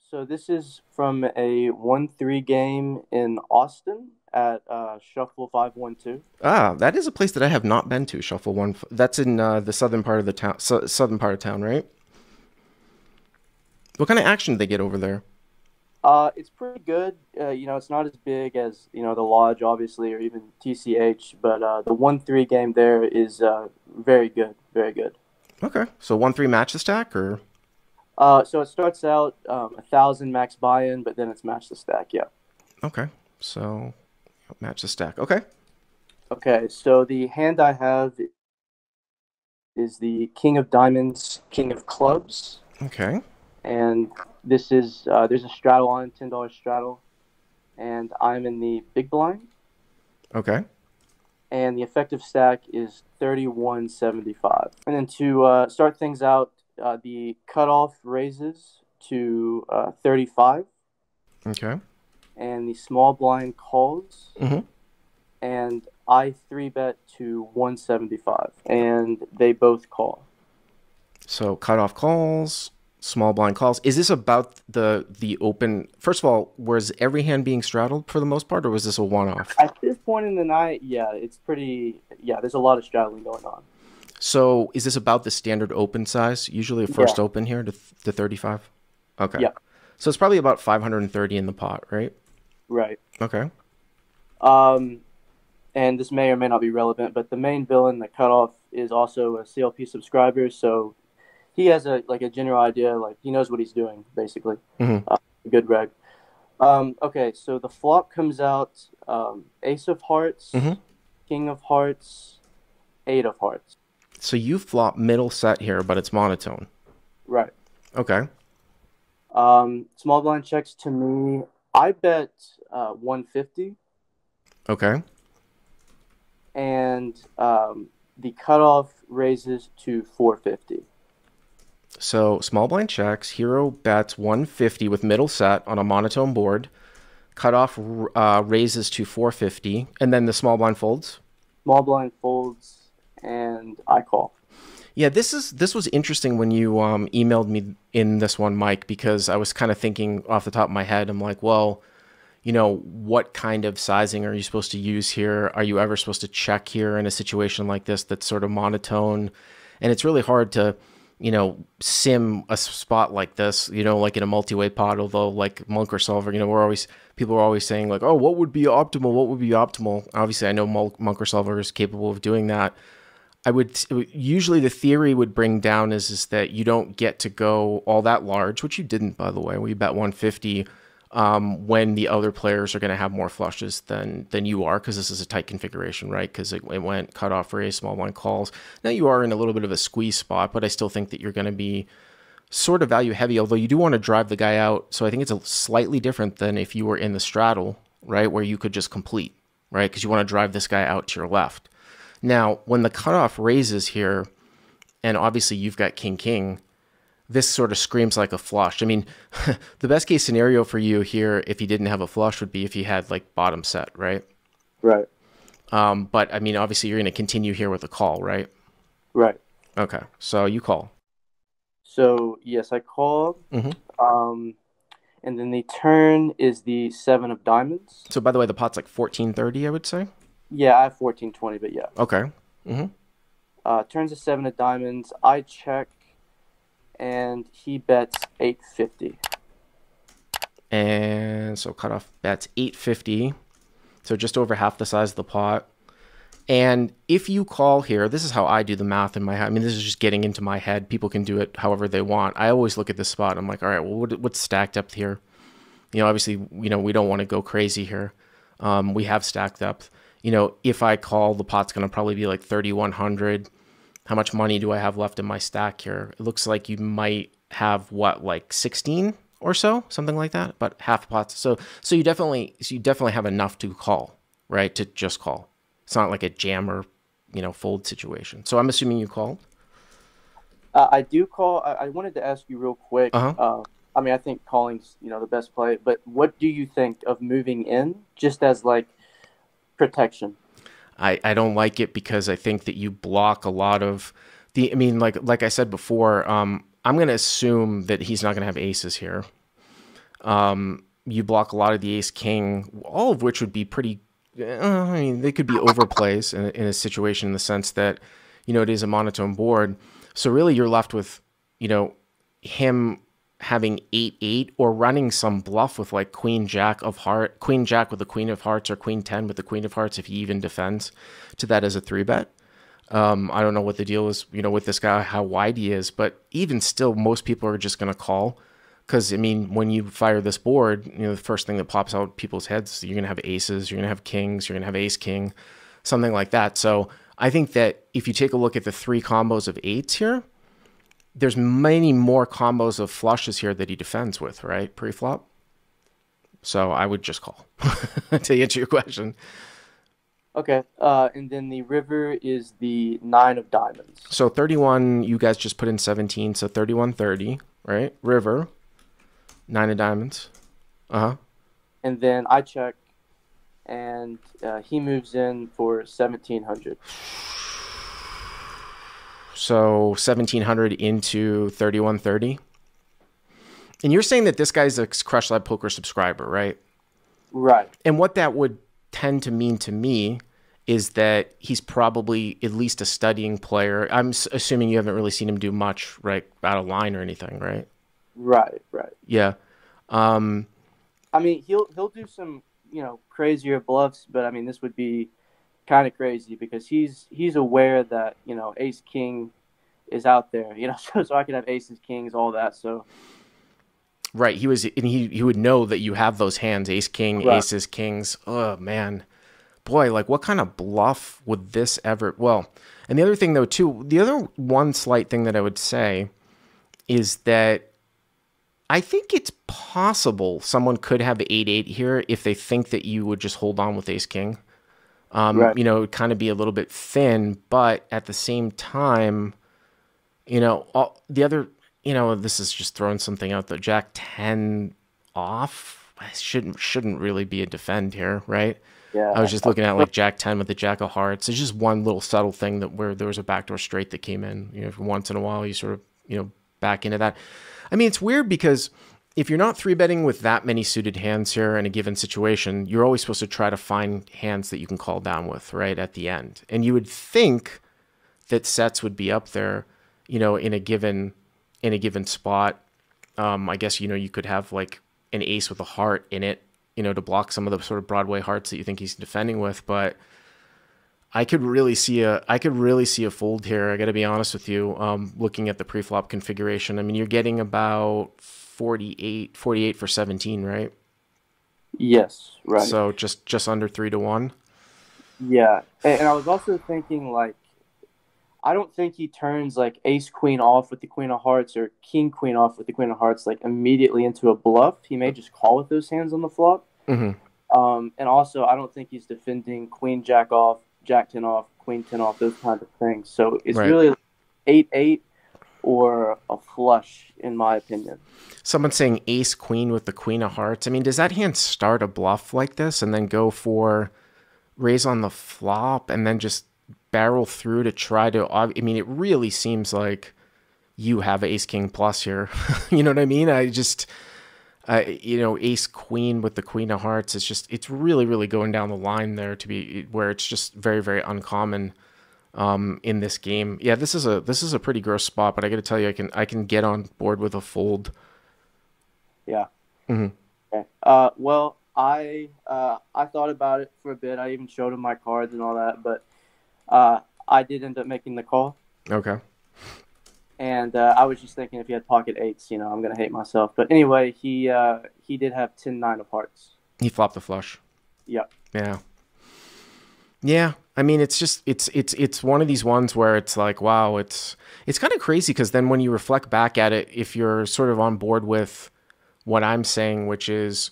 So this is from a 1-3 game in Austin at Shuffle 512. Ah, that is a place that I have not been to. Shuffle one. That's in the southern part of the town. Southern part of town, right? What kind of action do they get over there? It's pretty good. It's not as big as, the Lodge, obviously, or even TCH, but the 1-3 game there is very good, very good. Okay, so 1-3 match the stack, or So it starts out 1,000 max buy-in, but then it's match the stack, yeah. okay, so match the stack. Okay, Okay, so the hand I have is the King of Diamonds, King of Clubs, okay, and this is there's a straddle on $10 straddle, and I'm in the big blind, okay. and the effective stack is 3175. And then to start things out, the cutoff raises to 35, Okay. and the small blind calls, Mm-hmm. and I three bet to 175, and they both call. So cutoff calls, small blind calls. Is this about the open? First of all, was every hand being straddled for the most part, or was this a one-off? At this point in the night, yeah, it's pretty. Yeah, there's a lot of straddling going on. So is this about the standard open size? Usually a Yeah, first open here to 35. Okay. yeah, So it's probably about 530 in the pot, right? right. Okay. Um, and this may or may not be relevant, but the main villain, the cutoff, is also a CLP subscriber, so he has a general idea, like he knows what he's doing, basically. Mm-hmm. Good reg. Okay, so the flop comes out Ace of Hearts, Mm-hmm. King of Hearts, Eight of Hearts. So you flop middle set here, but it's monotone. Right. Okay. Small blind checks to me. I bet 150, Okay. and the cutoff raises to 450. So small blind checks. Hero bets 150 with middle set on a monotone board. Cutoff raises to 450, and then the small blind folds. Small blind folds, and I call. Yeah, this was interesting when you emailed me in this one, Mike, because I was kind of thinking off the top of my head. I'm like, well, what kind of sizing are you supposed to use here? Are you ever supposed to check here in a situation like this that's sort of monotone? And it's really hard to, sim a spot like this, like in a multi-way pot, although like Monk or Solver, people are always saying like, oh, what would be optimal? What would be optimal? Obviously, I know Monk or Solver is capable of doing that. I would usually the theory would bring down is that you don't get to go all that large, which you didn't, by the way. We bet 150 when the other players are going to have more flushes than you are, because this is a tight configuration, right? Because it went cutoff raise, small blind calls. Now you are in a little bit of a squeeze spot, but I still think that you're going to be sort of value heavy, although you do want to drive the guy out. So I think it's a slightly different than if you were in the straddle, right, where you could just complete, right? Because you want to drive this guy out to your left. Now, when the cutoff raises here, and obviously you've got king king, this sort of screams like a flush. I mean, the best case scenario for you here, if you didn't have a flush, would be if you had like bottom set, right? Right. But I mean, obviously you're going to continue here with a call, right? Right. Okay, so you call. So yes, I call. Hmm. Um, and then the turn is the seven of diamonds. So by the way, the pot's like 1430, I would say. Yeah, I have 1420, but yeah. Okay. Hmm. Turns a seven of diamonds. I check, and he bets 850. And so cutoff bets 850. So just over half the size of the pot. And if you call here, this is how I do the math in my head. I mean, this is just getting into my head. People can do it however they want. I always look at this spot. I'm like, all right, well, what's stack depth here? Obviously, we don't want to go crazy here. We have stack depth. If I call, the pot's going to probably be like 3,100. How much money do I have left in my stack here? It looks like you might have what, like 16 or so, something like that, but half the pots. So you definitely have enough to call, right? To just call. It's not like a jam or, fold situation. So I'm assuming you called. I do call. I wanted to ask you real quick. Uh-huh. I mean, I think calling's the best play. But what do you think of moving in just as like protection? I don't like it because I think that you block a lot of I mean, like I said before, I'm going to assume that he's not going to have aces here. You block a lot of the ace king, all of which would be pretty. I mean, they could be overplays in a situation in the sense that, it is a monotone board. So really, you're left with, him having 8-8 or running some bluff with like queen jack with the queen of hearts, or queen 10 with the queen of hearts if he even defends to that as a 3-bet. I don't know what the deal is, with this guy, how wide he is, but even still, most people are just going to call. Because, I mean, when you fire this board, the first thing that pops out people's heads, you're going to have aces, you're going to have kings, you're going to have ace king, something like that. So I think that if you take a look at the 3 combos of 8s here, there's many more combos of flushes here that he defends with, right, pre-flop? So I would just call to answer your question. Okay. And then the river is the 9 of diamonds. So 31, you guys just put in 17, so 31-30, right? River, 9 of diamonds. And then I check, and he moves in for 1,700. So 1,700 into 31-30. And you're saying that this guy's a Crush Live Poker subscriber, right? Right. And what that would tend to mean to me is that he's probably at least a studying player. I'm assuming you haven't really seen him do much, right, out of line or anything, right? Right. Yeah. I mean, he'll do some, crazier bluffs, but I mean, this would be kind of crazy because he's aware that, ace king is out there, so I could have aces, kings, all that. So right, he would know that you have those hands, ace king, right. aces, kings. Oh man. Boy, like what kind of bluff would this ever, well, and the other thing though too, the other one slight thing that I would say is that I think it's possible someone could have 8-8 here if they think that you would just hold on with ace king. Right. It would kind of be a little bit thin, but at the same time, the other, this is just throwing something out there. Jack 10 off shouldn't really be a defend here, right? Yeah. I was just looking at like Jack 10 with the Jack of Hearts. It's just one little subtle thing that where there was a backdoor straight that came in. Once in a while you sort of, back into that. I mean, it's weird because if you're not 3-betting with that many suited hands here in a given situation, you're always supposed to try to find hands that you can call down with, right, at the end. And you would think that sets would be up there, in a given spot. I guess, you could have like an ace with a heart in it, to block some of the sort of Broadway hearts that you think he's defending with. But I could really see a fold here. I got to be honest with you. Looking at the preflop configuration, I mean, you're getting about 48 for 17, right? Yes, right. So just under 3-1. Yeah, and I was also thinking like, I don't think he turns like ace queen off with the queen of hearts or king queen off with the queen of hearts like immediately into a bluff. He may just call with those hands on the flop. Mm-hmm. And also, I don't think he's defending queen jack off, jack 10 off, queen 10 off, those kinds of things. So it's Right. really 8-8 or a flush, in my opinion. Someone saying ace queen with the queen of hearts. I mean, does that hand start a bluff like this and then go for raise on the flop and then just barrel through to try to, I mean, it really seems like you have ace king plus here. You know what I mean? Ace queen with the queen of hearts. It's really, really going down the line there to be where it's just very, very uncommon in this game. Yeah, this is a pretty gross spot, but I got to tell you, I can get on board with a fold. Yeah. Mm-hmm. Okay. Well, I thought about it for a bit. I even showed him my cards and all that, but I did end up making the call. Okay. And I was just thinking if he had pocket eights, I'm going to hate myself. But anyway, he did have 10-9 of hearts. He flopped the flush. Yep. Yeah. Yeah. I mean, it's one of these ones where it's like, wow, it's kind of crazy because then when you reflect back at it, if you're sort of on board with what I'm saying, which is,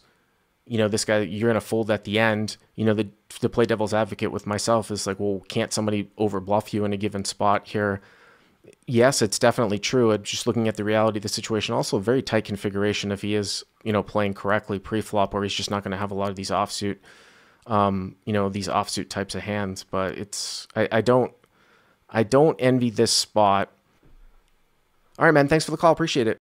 this guy, you're going to fold at the end, the play devil's advocate with myself is like, well, can't somebody over bluff you in a given spot here? Yes, it's definitely true. Just looking at the reality of the situation, also a very tight configuration if he is, playing correctly pre-flop, where he's just not going to have a lot of these offsuit, these offsuit types of hands. But I don't envy this spot. All right, man. Thanks for the call. Appreciate it.